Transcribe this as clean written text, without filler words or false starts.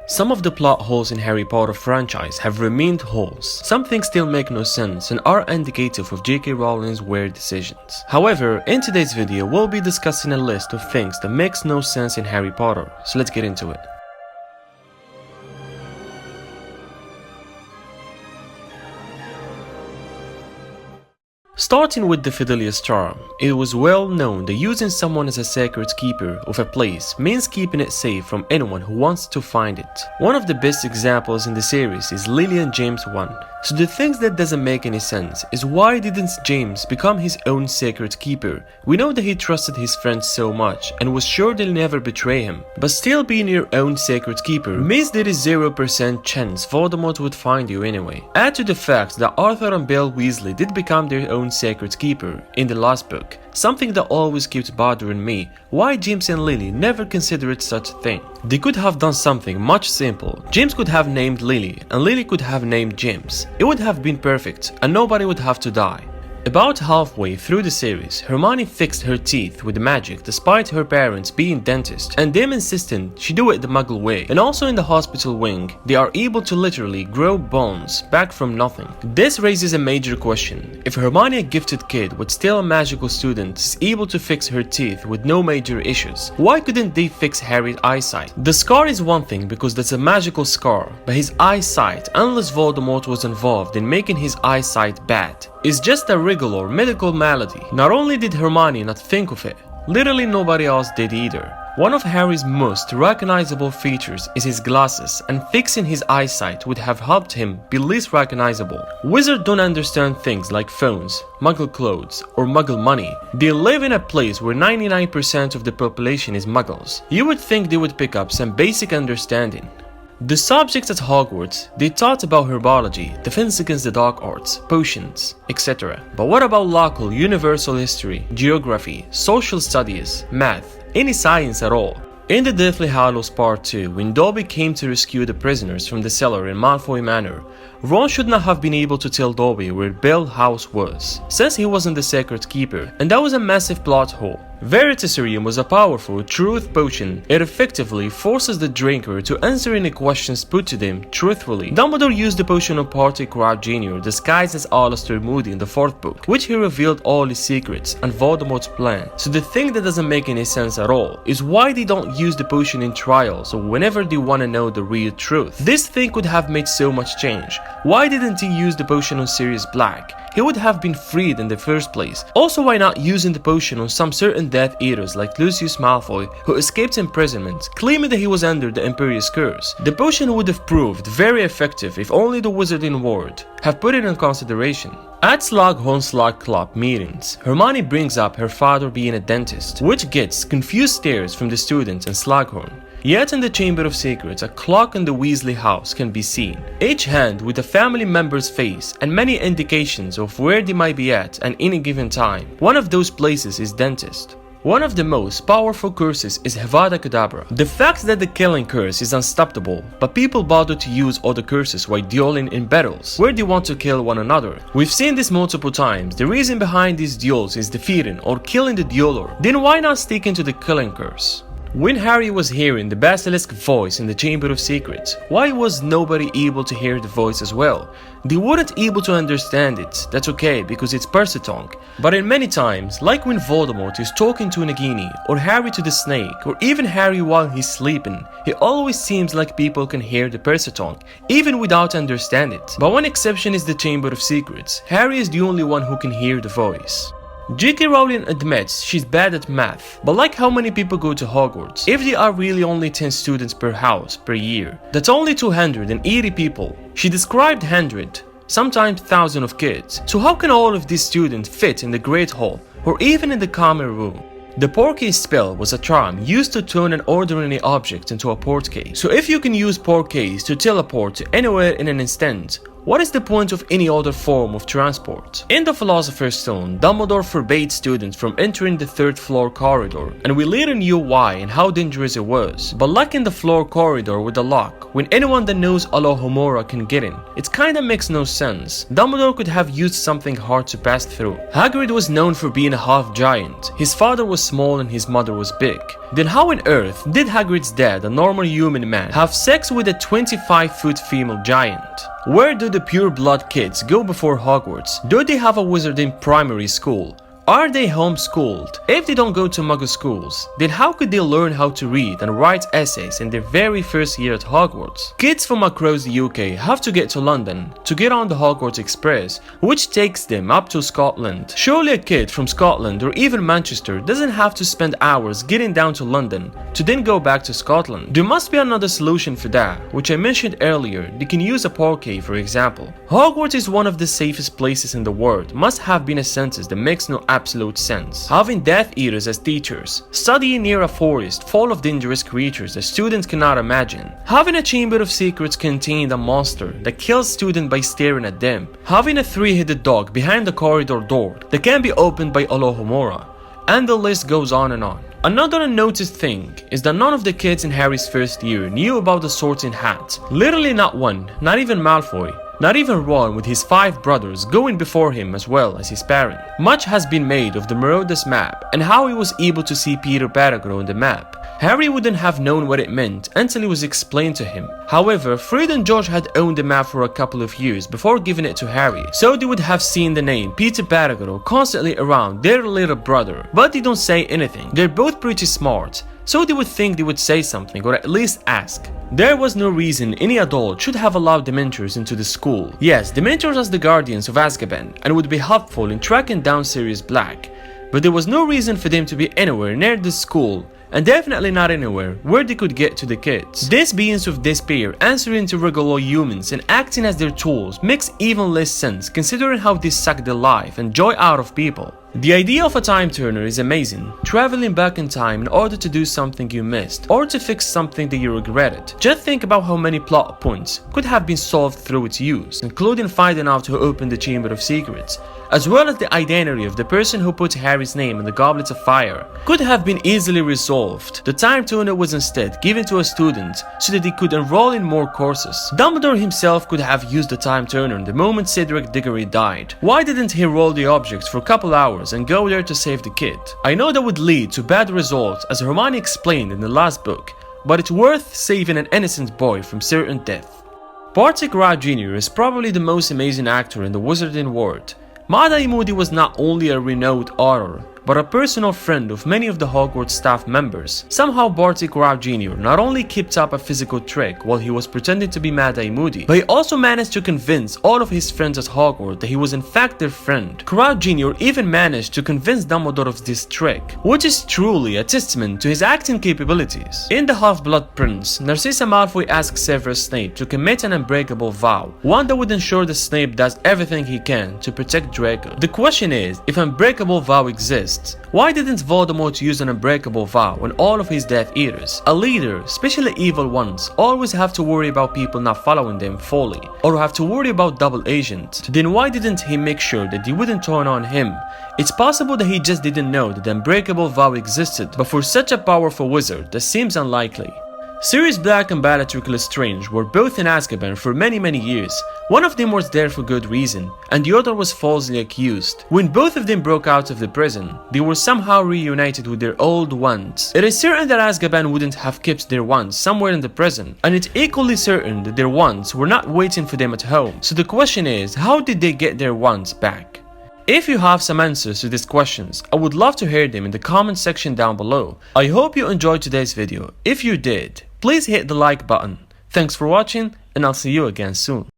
Some of the plot holes in Harry Potter franchise have remained holes. Some things still make no sense and are indicative of J.K. Rowling's weird decisions. However, in today's video we'll be discussing a list of things that makes no sense in Harry Potter, so let's get into it. Starting with the Fidelius charm, it was well known that using someone as a sacred keeper of a place means keeping it safe from anyone who wants to find it. One of the best examples in the series is Lily and James 1. So the things that doesn't make any sense is why didn't James become his own sacred keeper? We know that he trusted his friends so much and was sure they'll never betray him, but still being your own sacred keeper means there is 0% chance Voldemort would find you anyway. Add to the fact that Arthur and Bill Weasley did become their own sacred keeper in the last book, something that always keeps bothering me, why James and Lily never considered such a thing. They could have done something much simple. James could have named Lily and Lily could have named James. It would have been perfect and nobody would have to die. About halfway through the series, Hermione fixed her teeth with magic despite her parents being dentists and them insisting she do it the Muggle way. And also in the hospital wing, they are able to literally grow bones back from nothing. This raises a major question. If Hermione, a gifted kid but still a magical student, is able to fix her teeth with no major issues, why couldn't they fix Harry's eyesight? The scar is one thing because that's a magical scar, but his eyesight, unless Voldemort was involved in making his eyesight bad, is just a regular medical malady. Not only did Hermione not think of it, literally nobody else did either. One of Harry's most recognizable features is his glasses, and fixing his eyesight would have helped him be less recognizable. Wizards don't understand things like phones, Muggle clothes, or Muggle money. They live in a place where 99% of the population is Muggles. You would think they would pick up some basic understanding. The subjects at Hogwarts, they taught about herbology, defense against the dark arts, potions, etc. But what about local universal history, geography, social studies, math, any science at all? In the Deathly Hallows Part 2, when Dobby came to rescue the prisoners from the cellar in Malfoy Manor, Ron should not have been able to tell Dobby where Bell House was, since he wasn't the sacred keeper, and that was a massive plot hole. Veritaserum was a powerful truth potion. It effectively forces the drinker to answer any questions put to them truthfully. Dumbledore used the potion on Barty Crouch Jr. disguised as Alastor Moody in the 4th book, which he revealed all his secrets and Voldemort's plan. So the thing that doesn't make any sense at all is why they don't use the potion in trials or whenever they want to know the real truth. This thing could have made so much change. Why didn't he use the potion on Sirius Black? He would have been freed in the first place. Also, why not using the potion on some certain Death Eaters like Lucius Malfoy, who escaped imprisonment, claiming that he was under the Imperius Curse? The potion would have proved very effective if only the Wizarding World have put it in consideration. At Slughorn Slug Club meetings, Hermione brings up her father being a dentist, which gets confused stares from the students in Slughorn. Yet in the Chamber of Secrets, a clock in the Weasley house can be seen, each hand with a family member's face and many indications of where they might be at any given time. One of those places is dentist. One of the most powerful curses is Avada Kedavra. The fact that the killing curse is unstoppable, but people bother to use other curses while dueling in battles, where they want to kill one another. We've seen this multiple times. The reason behind these duels is defeating or killing the dueler. Then why not stick to the killing curse? When Harry was hearing the basilisk voice in the Chamber of Secrets, why was nobody able to hear the voice as well? They weren't able to understand it. That's okay because it's Persetongue. But in many times, like when Voldemort is talking to Nagini, or Harry to the snake, or even Harry while he's sleeping, it always seems like people can hear the Persetongue, even without understanding it. But one exception is the Chamber of Secrets. Harry is the only one who can hear the voice. J.K. Rowling admits she's bad at math, but like how many people go to Hogwarts? If there are really only 10 students per house per year, that's only 280 people. She described 100, sometimes thousands of kids. So how can all of these students fit in the Great Hall, or even in the common room? The Portcase spell was a charm used to turn an ordinary object into a Portcase. So if you can use Portcase to teleport to anywhere in an instant, What is the point of any other form of transport? In the Philosopher's Stone, Dumbledore forbade students from entering the third floor corridor, and we later knew why and how dangerous it was. But locking the floor corridor with a lock, when anyone that knows Alohomora can get in, it kinda makes no sense. Dumbledore could have used something hard to pass through. Hagrid was known for being a half giant. His father was small and his mother was big. Then how on earth did Hagrid's dad, a normal human man, have sex with a 25-foot female giant? Where do the pure blood kids go before Hogwarts? Do they have a wizard in primary school? Are they homeschooled? If they don't go to Muggle schools, then how could they learn how to read and write essays in their very first year at Hogwarts? Kids from across the UK have to get to London to get on the Hogwarts Express, which takes them up to Scotland. Surely a kid from Scotland or even Manchester doesn't have to spend hours getting down to London to then go back to Scotland. There must be another solution for that, which I mentioned earlier. They can use a parquet, for example. Hogwarts is one of the safest places in the world. Must have been a sentence that makes no absolute sense. Having Death Eaters as teachers, studying near a forest full of dangerous creatures that students cannot imagine, having a Chamber of Secrets containing a monster that kills students by staring at them, having a three-headed dog behind the corridor door that can be opened by Alohomora, and the list goes on and on. Another unnoticed thing is that none of the kids in Harry's first year knew about the Sorting Hat. Literally not one, not even Malfoy. Not even Ron with his 5 brothers going before him as well as his parent. Much has been made of the Marauders map and how he was able to see Peter Pettigrew on the map. Harry wouldn't have known what it meant until it was explained to him. However, Fred and George had owned the map for a couple of years before giving it to Harry, so they would have seen the name Peter Pettigrew constantly around their little brother, but they don't say anything. They're both pretty smart, so they would think they would say something or at least ask. There was no reason any adult should have allowed Dementors into the school. Yes, Dementors as the guardians of Azkaban and would be helpful in tracking down Sirius Black, but there was no reason for them to be anywhere near the school, and definitely not anywhere where they could get to the kids. These beings of despair answering to regular humans and acting as their tools makes even less sense considering how they suck the life and joy out of people. The idea of a time turner is amazing, traveling back in time in order to do something you missed or to fix something that you regretted. Just think about how many plot points could have been solved through its use, including finding out who opened the Chamber of Secrets, as well as the identity of the person who put Harry's name in the Goblet of Fire. Could have been easily resolved. The time turner was instead given to a student so that he could enroll in more courses. Dumbledore himself could have used the time turner the moment Cedric Diggory died. Why didn't he roll the objects for a couple hours and go there to save the kid? I know that would lead to bad results as Hermione explained in the last book, but it's worth saving an innocent boy from certain death. Barty Crouch Jr. is probably the most amazing actor in the wizarding world. Mad-Eye Moody was not only a renowned author, but a personal friend of many of the Hogwarts staff members. Somehow Barty Crouch Jr. not only kept up a physical trick while he was pretending to be Mad-Eye Moody, but he also managed to convince all of his friends at Hogwarts that he was in fact their friend. Crouch Jr. even managed to convince Dumbledore of this trick, which is truly a testament to his acting capabilities. In The Half-Blood Prince, Narcissa Malfoy asks Severus Snape to commit an unbreakable vow, one that would ensure that Snape does everything he can to protect Draco. The question is, if an unbreakable vow exists, why didn't Voldemort use an unbreakable vow on all of his Death Eaters? A leader, especially evil ones, always have to worry about people not following them fully, or have to worry about double agent. Then why didn't he make sure that they wouldn't turn on him? It's possible that he just didn't know that the unbreakable vow existed, but for such a powerful wizard, that seems unlikely. Sirius Black and Bellatrix Lestrange were both in Azkaban for many years. One of them was there for good reason, and the other was falsely accused. When both of them broke out of the prison, they were somehow reunited with their old wands. It is certain that Azkaban wouldn't have kept their wands somewhere in the prison, and it's equally certain that their wands were not waiting for them at home. So the question is, how did they get their wands back? If you have some answers to these questions, I would love to hear them in the comment section down below. I hope you enjoyed today's video. If you did, please hit the like button. Thanks for watching, and I'll see you again soon.